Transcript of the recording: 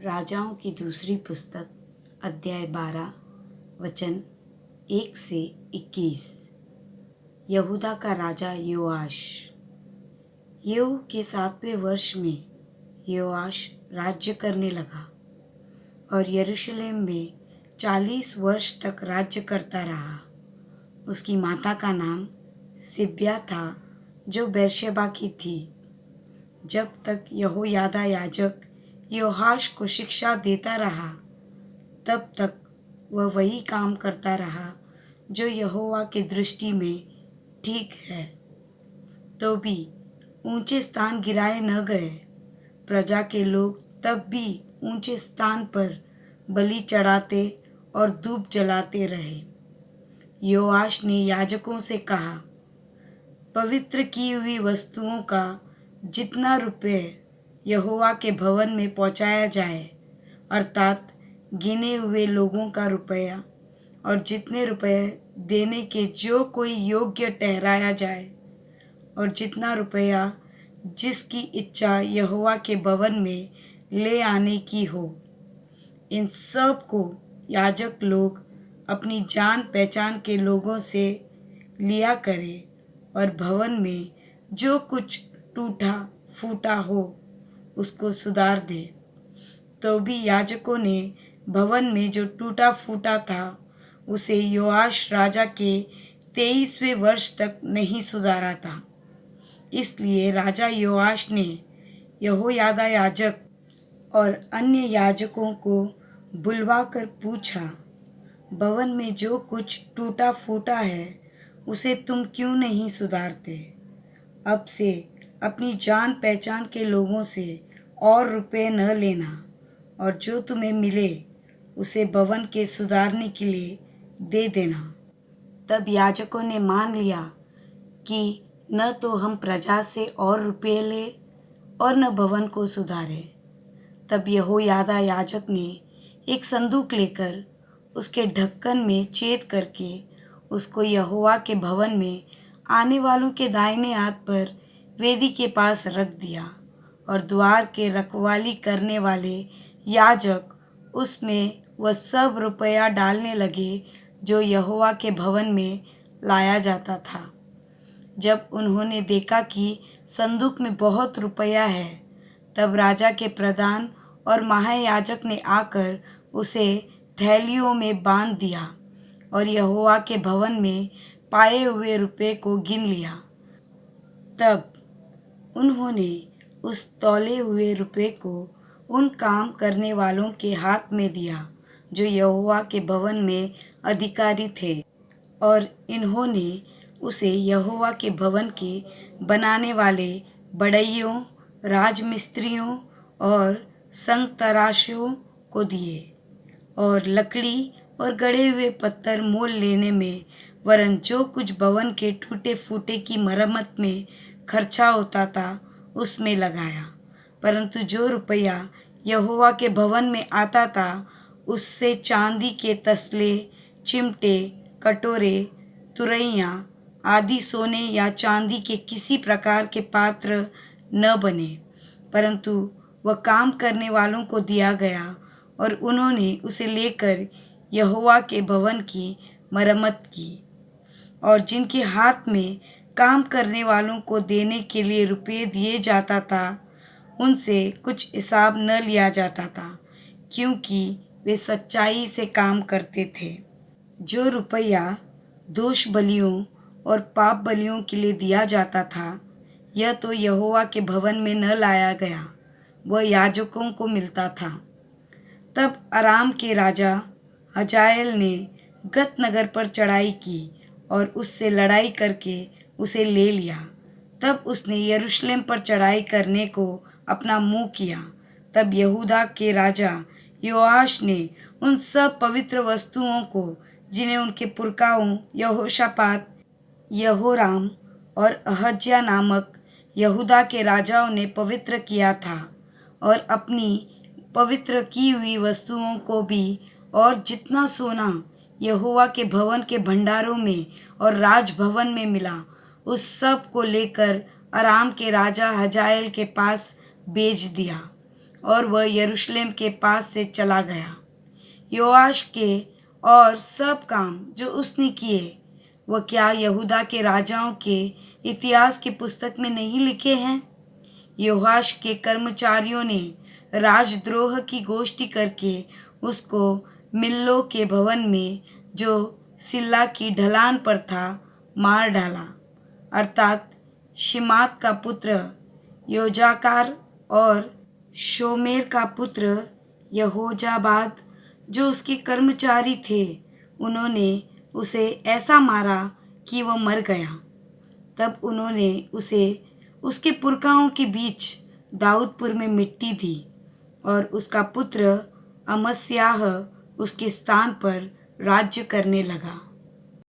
राजाओं की दूसरी पुस्तक अध्याय 12 वचन 1 से 21। यहूदा का राजा योआश। येहू के 7वें वर्ष में योआश राज्य करने लगा और यरूशलेम में 40 वर्ष तक राज्य करता रहा। उसकी माता का नाम सिब्या था जो बेर्शेबा की थी। जब तक यहोयादा याजक योआश को शिक्षा देता रहा तब तक वह वही काम करता रहा जो यहोवा की दृष्टि में ठीक है। तो भी ऊंचे स्थान गिराए न गए। प्रजा के लोग तब भी ऊंचे स्थान पर बलि चढ़ाते और धूप जलाते रहे। योआश ने याजकों से कहा, पवित्र की हुई वस्तुओं का जितना रुपये यहोवा के भवन में पहुंचाया जाए, अर्थात गिने हुए लोगों का रुपया और जितने रुपये देने के जो कोई योग्य ठहराया जाए, और जितना रुपया जिसकी इच्छा यहोवा के भवन में ले आने की हो, इन सब को याजक लोग अपनी जान पहचान के लोगों से लिया करे और भवन में जो कुछ टूटा फूटा हो उसको सुधार दे। तो भी याजकों ने भवन में जो टूटा फूटा था उसे योआश राजा के 23वें वर्ष तक नहीं सुधारा था। इसलिए राजा योआश ने यहोयादा याजक और अन्य याजकों को बुलवाकर पूछा, भवन में जो कुछ टूटा फूटा है उसे तुम क्यों नहीं सुधारते? अब से अपनी जान पहचान के लोगों से और रुपए न लेना, और जो तुम्हें मिले उसे भवन के सुधारने के लिए दे देना। तब याजकों ने मान लिया कि न तो हम प्रजा से और रुपये ले और न भवन को सुधारे। तब यहोयादा याजक ने एक संदूक लेकर उसके ढक्कन में छेद करके उसको यहोवा के भवन में आने वालों के दाहिने हाथ पर वेदी के पास रख दिया, और द्वार के रखवाली करने वाले याजक उसमें वह सब रुपया डालने लगे जो यहोवा के भवन में लाया जाता था। जब उन्होंने देखा कि संदूक में बहुत रुपया है, तब राजा के प्रधान और महायाजक ने आकर उसे थैलियों में बांध दिया और यहोवा के भवन में पाए हुए रुपये को गिन लिया। तब उन्होंने उस तौले हुए रुपये को उन काम करने वालों के हाथ में दिया जो यहोवा के भवन में अधिकारी थे, और इन्होंने उसे यहोवा के भवन के बनाने वाले बढ़इयों, राजमिस्त्रियों और संग तराशियों को दिए। और लकड़ी और गढ़े हुए पत्थर मोल लेने में वरन जो कुछ भवन के टूटे फूटे की मरम्मत में खर्चा होता था उसमें लगाया। परंतु जो रुपया यहोवा के भवन में आता था उससे चांदी के तसले, चिमटे, कटोरे, तुरैयां आदि सोने या चांदी के किसी प्रकार के पात्र न बने, परंतु वह काम करने वालों को दिया गया, और उन्होंने उसे लेकर यहोवा के भवन की मरम्मत की। और जिनके हाथ में काम करने वालों को देने के लिए रुपये दिए जाता था उनसे कुछ हिसाब न लिया जाता था, क्योंकि वे सच्चाई से काम करते थे। जो रुपया दोष बलियों और पाप बलियों के लिए दिया जाता था, यह तो यहोवा के भवन में न लाया गया, वह याजकों को मिलता था। तब अराम के राजा हजाएल ने गत नगर पर चढ़ाई की और उससे लड़ाई करके उसे ले लिया। तब उसने यरूशलेम पर चढ़ाई करने को अपना मुंह किया। तब यहूदा के राजा योआश ने उन सब पवित्र वस्तुओं को जिन्हें उनके पुरखाओं यहोशापात, यहोराम और अहज्या नामक यहूदा के राजाओं ने पवित्र किया था, और अपनी पवित्र की हुई वस्तुओं को भी, और जितना सोना यहोवा के भवन के भंडारों में और राजभवन में मिला उस सब को लेकर अराम के राजा हजाएल के पास भेज दिया। और वह यरूशलेम के पास से चला गया। योआश के और सब काम जो उसने किए, वह क्या यहूदा के राजाओं के इतिहास की पुस्तक में नहीं लिखे हैं? योआश के कर्मचारियों ने राजद्रोह की गोष्ठी करके उसको मिल्लो के भवन में, जो सिल्ला की ढलान पर था, मार डाला, अर्थात शिमात का पुत्र योजाकार और शोमेर का पुत्र यहोजाबाद, जो उसके कर्मचारी थे, उन्होंने उसे ऐसा मारा कि वह मर गया। तब उन्होंने उसे उसके पुरखाओं के बीच दाऊदपुर में मिट्टी दी और उसका पुत्र अमस्याह उसके स्थान पर राज्य करने लगा।